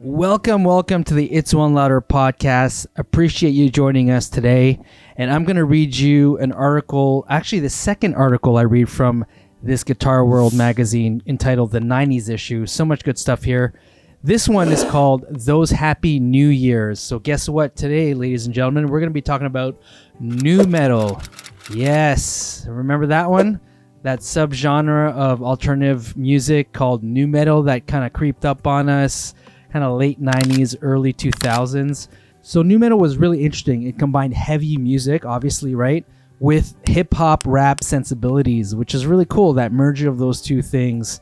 Welcome to the It's One Louder podcast. Appreciate you joining us today. And I'm going to read you an article, actually the second article I read from this Guitar World magazine entitled The 90s Issue. So much good stuff here. This one is called Those Happy New Years. So guess what? Today, ladies and gentlemen, we're going to be talking about nu metal. Yes. Remember that one? That subgenre of alternative music called nu metal that kind of creeped up on us. Kind of late 90s, early 2000s. So nu metal was really interesting. It combined heavy music, obviously, right, with hip-hop rap sensibilities, which is really cool, that merger of those two things.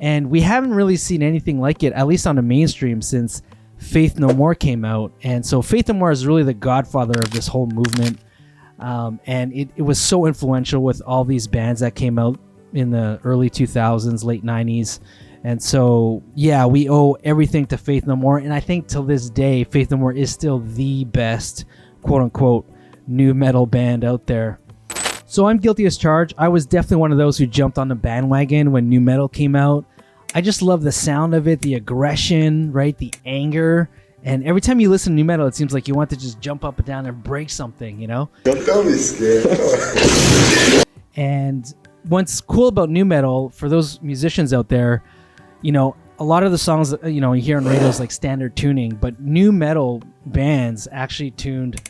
And we haven't really seen anything like it, at least on the mainstream, since Faith No More came out. And so Faith No More is really the godfather of this whole movement. And it was so influential with all these bands that came out in the early 2000s, late 90s. And so, yeah, we owe everything to Faith No More. And I think till this day, Faith No More is still the best, quote-unquote, nu metal band out there. So I'm guilty as charged. I was definitely one of those who jumped on the bandwagon when nu metal came out. I just love the sound of it, the aggression, right, the anger. And every time you listen to nu metal, it seems like you want to just jump up and down and break something, you know? Don't tell me, scared. And what's cool about nu metal, for those musicians out there, you know, a lot of the songs, you know, you hear on radios like standard tuning, but nu metal bands actually tuned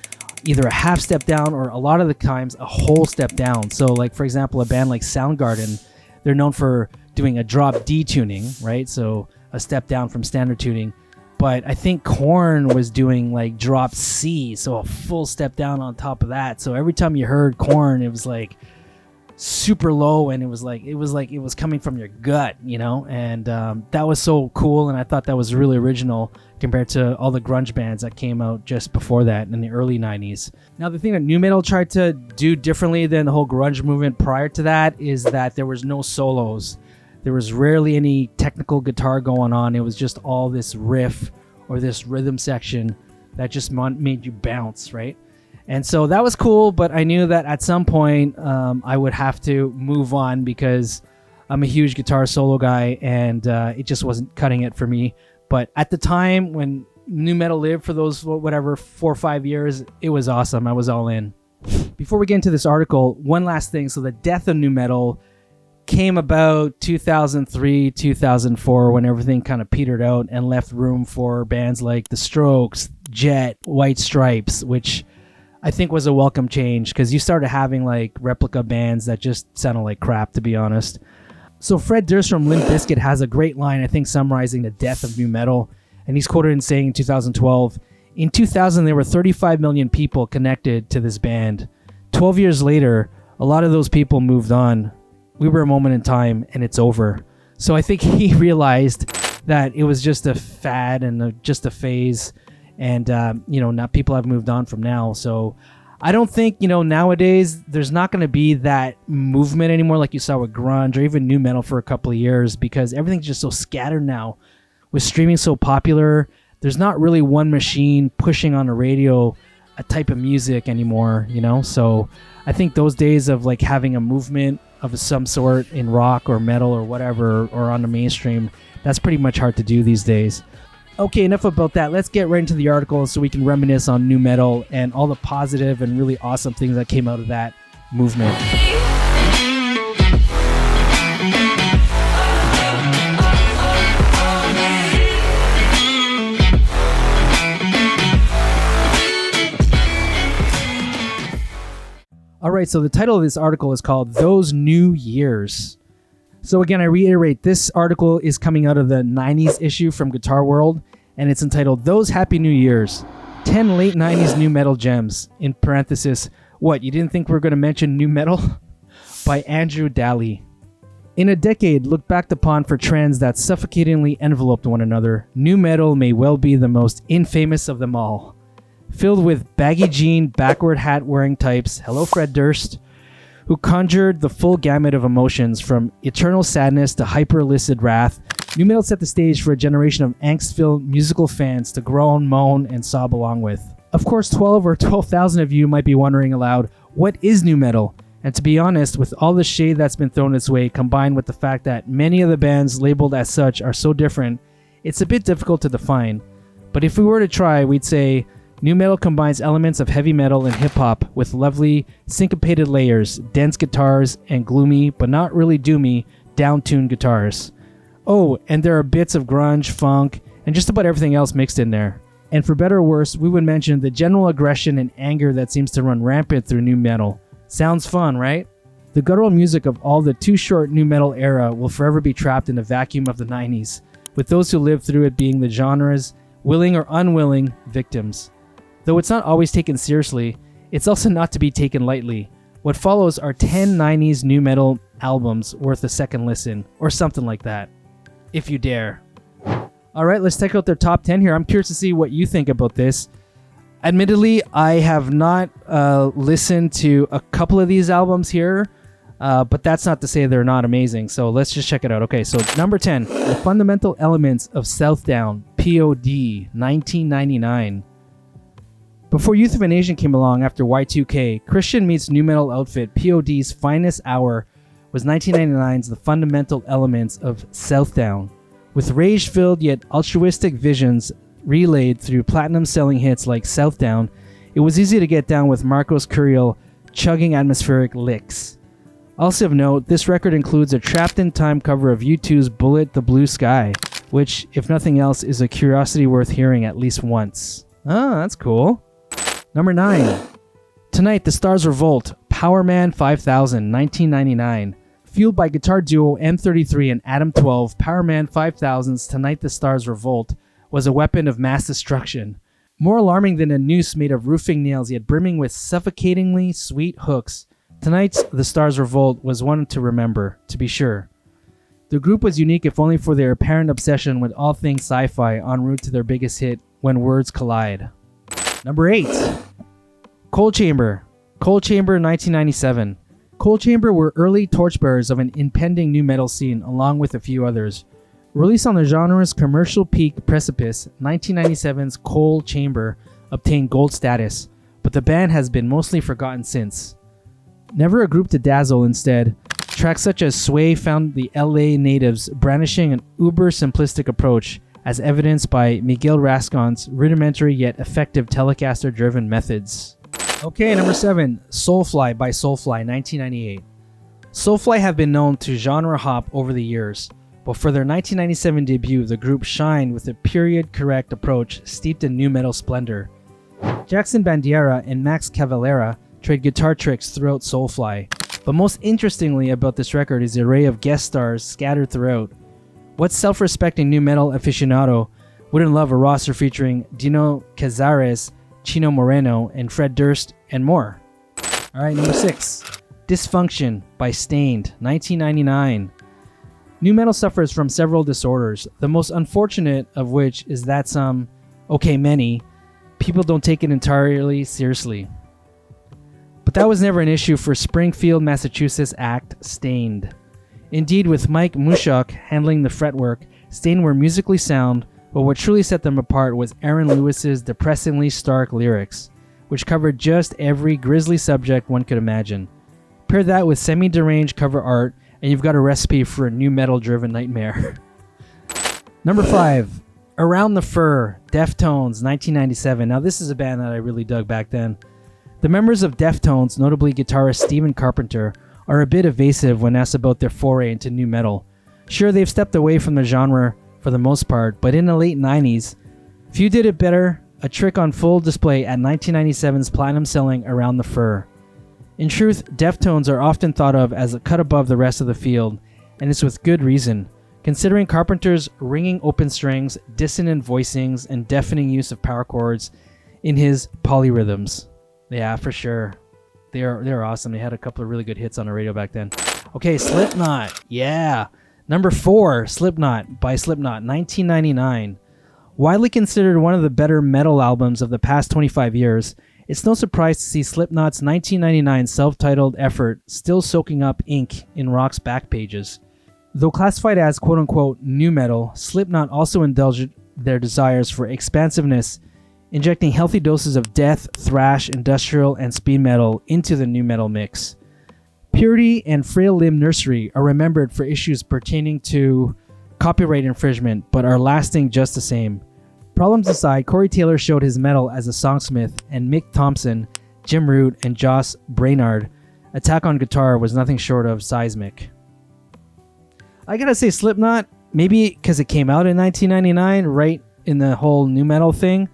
either a half step down or a lot of the times a whole step down. So like, for example, a band like Soundgarden, they're known for doing a drop D tuning, right? So a step down from standard tuning. But I think Korn was doing like drop C, so a full step down on top of that. So every time you heard Korn, it was like super low, and it was like it was coming from your gut, you know. And that was so cool, and I thought that was really original compared to all the grunge bands that came out just before that in the early 90s. Now, the thing that nu metal tried to do differently than the whole grunge movement prior to that is that there was no solos. There was rarely any technical guitar going on. It was just all this riff or this rhythm section that just made you bounce, right? And so that was cool, but I knew that at some point I would have to move on because I'm a huge guitar solo guy, and it just wasn't cutting it for me. But at the time when nu metal lived for those, 4 or 5 years, it was awesome. I was all in. Before we get into this article, one last thing. So the death of nu metal came about 2003, 2004, when everything kind of petered out and left room for bands like The Strokes, Jet, White Stripes, which I think was a welcome change because you started having like replica bands that just sounded like crap, to be honest. So Fred Durst from Limp Bizkit has a great line, I think, summarizing the death of nu metal. And he's quoted in saying in 2012, "In 2000, there were 35 million people connected to this band. 12 years later, a lot of those people moved on. We were a moment in time, and it's over." So I think he realized that it was just a fad and just a phase. And, you know, now people have moved on from now. So I don't think, you know, nowadays there's not going to be that movement anymore like you saw with grunge or even nu metal for a couple of years, because everything's just so scattered now. With streaming so popular, there's not really one machine pushing on the radio a type of music anymore, you know? So I think those days of like having a movement of some sort in rock or metal or whatever, or on the mainstream, that's pretty much hard to do these days. Okay, enough about that. Let's get right into the article so we can reminisce on nu metal and all the positive and really awesome things that came out of that movement. All right, so the title of this article is called Those New Years. So again, I reiterate, this article is coming out of the 90s issue from Guitar World, and it's entitled Those Happy New Years, 10 Late 90s Nu Metal Gems, in parenthesis, what, you didn't think we were going to mention nu metal? By Andrew Daly. In a decade looked back upon for trends that suffocatingly enveloped one another, nu metal may well be the most infamous of them all. Filled with baggy jean, backward hat wearing types, hello Fred Durst, who conjured the full gamut of emotions from eternal sadness to hyper-illicit wrath, nu metal set the stage for a generation of angst-filled musical fans to groan, moan, and sob along with. Of course, 12,000 of you might be wondering aloud, what is nu metal? And to be honest, with all the shade that's been thrown its way, combined with the fact that many of the bands labeled as such are so different, It's a bit difficult to define, but if we were to try, we'd say nu metal combines elements of heavy metal and hip-hop with lovely syncopated layers, dense guitars, and gloomy, but not really doomy, down-tuned guitars. Oh, and there are bits of grunge, funk, and just about everything else mixed in there. And for better or worse, we would mention the general aggression and anger that seems to run rampant through nu metal. Sounds fun, right? The guttural music of all the too short nu metal era will forever be trapped in the vacuum of the 90s, with those who lived through it being the genre's willing or unwilling victims. Though it's not always taken seriously, it's also not to be taken lightly. What follows are 10 90s nu metal albums worth a second listen, or something like that, if you dare. Alright, let's check out their top 10 here. I'm curious to see what you think about this. Admittedly, I have not listened to a couple of these albums here, but that's not to say they're not amazing. So let's just check it out. Okay, so number 10, The Fundamental Elements of Southdown, P.O.D, 1999. Before Youth of a Nation came along after Y2K, Christian meets nu metal outfit P.O.D's finest hour was 1999's The Fundamental Elements of Southdown. With rage-filled yet altruistic visions relayed through platinum-selling hits like Southdown, it was easy to get down with Marcos Curiel chugging atmospheric licks. Also of note, this record includes a trapped-in-time cover of U2's Bullet the Blue Sky, which, if nothing else, is a curiosity worth hearing at least once. Oh, that's cool. Number 9. Tonight, the Stars Revolt, Powerman 5000, 1999. Fueled by guitar duo M33 and Adam 12, Powerman 5000's Tonight the Stars Revolt was a weapon of mass destruction. More alarming than a noose made of roofing nails yet brimming with suffocatingly sweet hooks, tonight's The Stars Revolt was one to remember, to be sure. The group was unique if only for their apparent obsession with all things sci-fi en route to their biggest hit, When Words Collide. Number 8. Cold Chamber, 1997. Cold Chamber were early torchbearers of an impending nu metal scene, along with a few others. Released on the genre's commercial peak precipice, 1997's Cold Chamber obtained gold status, but the band has been mostly forgotten since. Never a group to dazzle, instead, tracks such as Sway found the LA natives brandishing an uber-simplistic approach, as evidenced by Miguel Rascon's rudimentary yet effective Telecaster-driven methods. Okay, number 7, Soulfly by Soulfly, 1998. Soulfly have been known to genre hop over the years, but for their 1997 debut, the group shined with a period-correct approach steeped in nu metal splendor. Jackson Bandiera and Max Cavalera trade guitar tricks throughout Soulfly, but most interestingly about this record is the array of guest stars scattered throughout. What self-respecting nu metal aficionado wouldn't love a roster featuring Dino Cazares, Chino Moreno, and Fred Durst, and more? Alright, number 6. Dysfunction by Stained, 1999. Nu metal suffers from several disorders, the most unfortunate of which is that many, people don't take it entirely seriously. But that was never an issue for Springfield, Massachusetts act Stained. Indeed, with Mike Mushok handling the fretwork, Stained were musically sound, but what truly set them apart was Aaron Lewis's depressingly stark lyrics, which covered just every grisly subject one could imagine. Pair that with semi-deranged cover art, and you've got a recipe for a nu metal-driven nightmare. Number 5, Around the Fur, Deftones, 1997. Now this is a band that I really dug back then. The members of Deftones, notably guitarist Stephen Carpenter, are a bit evasive when asked about their foray into nu metal. Sure, they've stepped away from the genre for the most part, but in the late 90s, few did it better, a trick on full display at 1997's platinum-selling Around the Fur. In truth, Deftones are often thought of as a cut above the rest of the field, and it's with good reason, considering Carpenter's ringing open strings, dissonant voicings, and deafening use of power chords in his polyrhythms. Yeah, for sure. They're awesome. They had a couple of really good hits on the radio back then. Okay, Slipknot. Yeah. Number 4, Slipknot by Slipknot, 1999. Widely considered one of the better metal albums of the past 25 years, it's no surprise to see Slipknot's 1999 self-titled effort still soaking up ink in rock's back pages. Though classified as quote-unquote nu metal, Slipknot also indulged their desires for expansiveness, injecting healthy doses of death, thrash, industrial, and speed metal into the nu metal mix. Purity and Frail Limb Nursery are remembered for issues pertaining to copyright infringement, but are lasting just the same. Problems aside, Corey Taylor showed his mettle as a songsmith, and Mick Thompson, Jim Root, and Joss Brainard attack on guitar was nothing short of seismic. I gotta say Slipknot, maybe because it came out in 1999, right in the whole nu metal thing,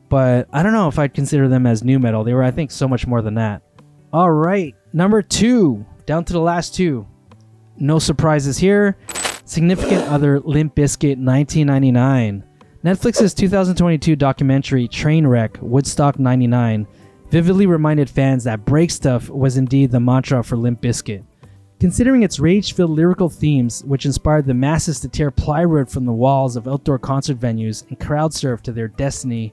but I don't know if I'd consider them as nu metal. They were, I think, so much more than that. All right, number 2, down to the last 2. No surprises here. Significant Other, Limp Bizkit, 1999. Netflix's 2022 documentary Trainwreck, Woodstock 99 vividly reminded fans that break stuff was indeed the mantra for Limp Bizkit. Considering its rage-filled lyrical themes, which inspired the masses to tear plywood from the walls of outdoor concert venues and crowd surf to their destiny,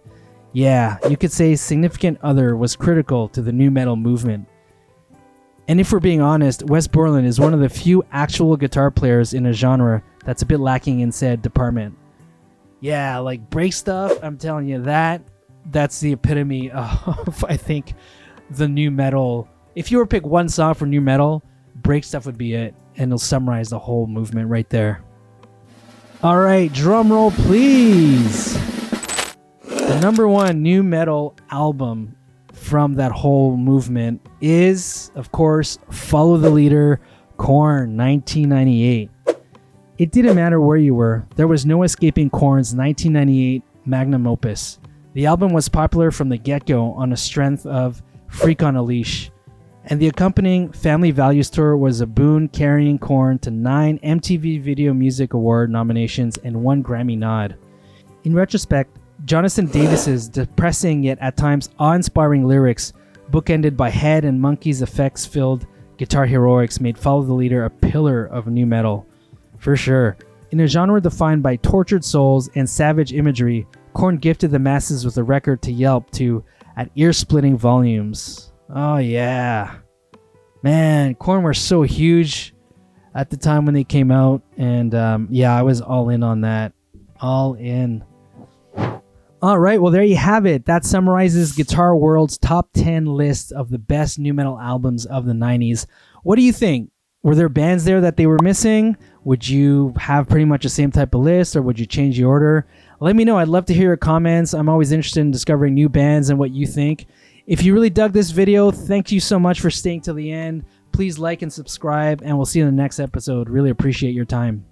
yeah, you could say Significant Other was critical to the nu metal movement. And if we're being honest, Wes Borland is one of the few actual guitar players in a genre that's a bit lacking in said department. Yeah, like break stuff, I'm telling you, that's the epitome of, I think, the nu metal. If you were to pick one song for nu metal, break stuff would be it, and it'll summarize the whole movement right there. All right, drum roll, please. The number 1 nu metal album from that whole movement is, of course, Follow the Leader, Korn, 1998. It didn't matter where you were, there was no escaping Korn's 1998 magnum opus. The album was popular from the get-go on the strength of Freak on a Leash, and the accompanying Family Values Tour was a boon, carrying Korn to 9 MTV Video Music Award nominations and 1 Grammy nod. In retrospect, Jonathan Davis's depressing yet at times awe-inspiring lyrics, bookended by Head and Monkeys effects-filled guitar heroics, made Follow the Leader a pillar of nu metal. For sure. In a genre defined by tortured souls and savage imagery, Korn gifted the masses with a record to yelp to at ear-splitting volumes. Oh yeah. Man, Korn were so huge at the time when they came out, and yeah, I was all in on that. All in. All right, well, there you have it. That summarizes Guitar World's top 10 list of the best nu metal albums of the 90s. What do you think? Were there bands there that they were missing? Would you have pretty much the same type of list, or would you change the order? Let me know. I'd love to hear your comments. I'm always interested in discovering new bands and what you think. If you really dug this video, thank you so much for staying till the end. Please like and subscribe, and we'll see you in the next episode. Really appreciate your time.